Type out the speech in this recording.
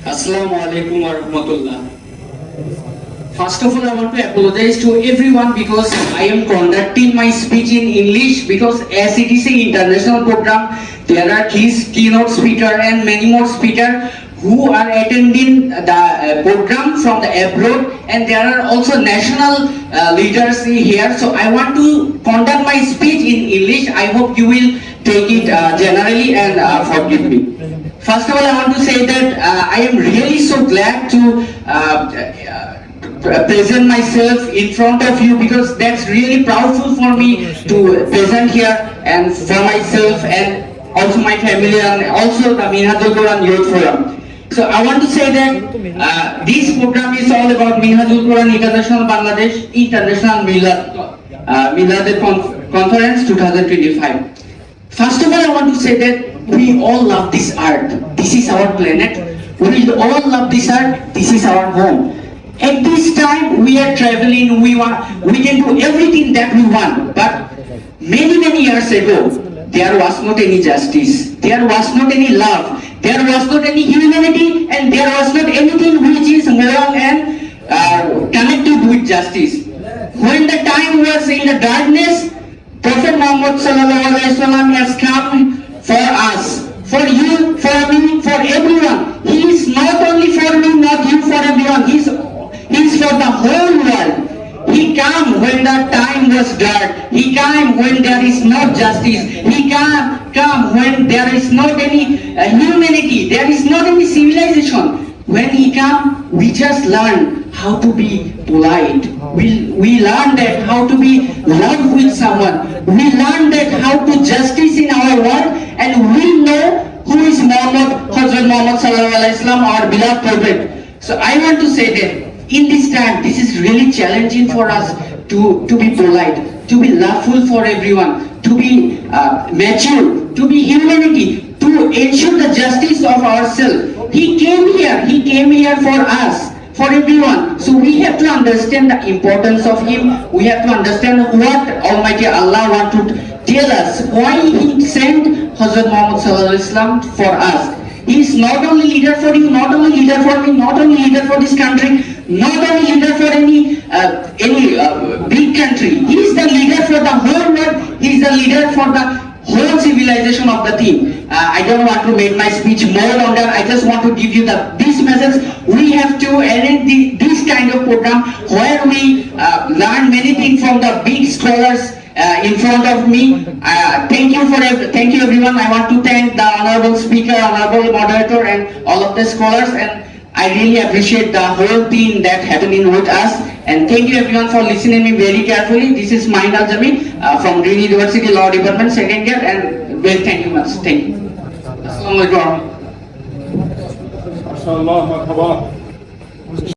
Assalamu alaikum wa rahmatullah. First of all, I want to apologize to everyone because I am conducting my speech in English because as it is an international program, there are keynote speaker and many more speakers who are attending the program from the abroad, and there are also national leaders here. So I want to conduct my speech in English. I hope you will take it generally and forgive me. First of all, I want to say that I am really so glad to present myself in front of you because that's really proudful for me to present here and for myself and also my family and also the Minhajul Quran Youth Forum. So I want to say that this program is all about Minhajul Quran International Bangladesh International Milad Conference 2025. First of all, I want to say that we all love this earth. This is our planet. We all love this earth. This is our home. At this time, we are traveling. We can do everything that we want. But many years ago, there was not any justice. There was not any love. There was not any humanity, and there was not anything which is moral and connected with justice. When the time was in the darkness, Prophet Muhammad has come for us, for you, for me, for everyone. He is not only for me, not you, for everyone. He is for the whole world. He came when the time was dark. He came when there is no justice. He come when there is not any humanity. There is not any civilization. When he come, we just learn how to be polite. We learn that how to be love with someone. We learn that how to justice in our world, and we know who is Hazrat Muhammad Sallallahu Alaihi Wasallam, our beloved Prophet. So I want to say that in this time, this is really challenging for us to be polite, to be loveful for everyone, to be mature, to be humanity, to ensure the justice of ourselves. He came here for us, for everyone. So we have to understand the importance of him. We have to understand what Almighty Allah want to tell us, why he sent Hazrat Muhammad Sallallahu Alaihi Wasallam for us. He is not only leader for you, not only leader for me, not only leader for this country, not only leader for any big country. He is the leader for the whole world. He is the leader for the whole civilization of the team. I don't want to make my speech more longer. I just want to give you this message. We have to arrange this kind of program where we learn many things from the big scholars in front of me. Thank you everyone. I want to thank the honorable speaker, honorable moderator, and all of the scholars. And I really appreciate the whole team that happening with us. And thank you everyone for listening to me very carefully. This is Mahin Al-Jami from Green University Law Department, second year, and well, thank you much. Thank you. Assalamu alaikum.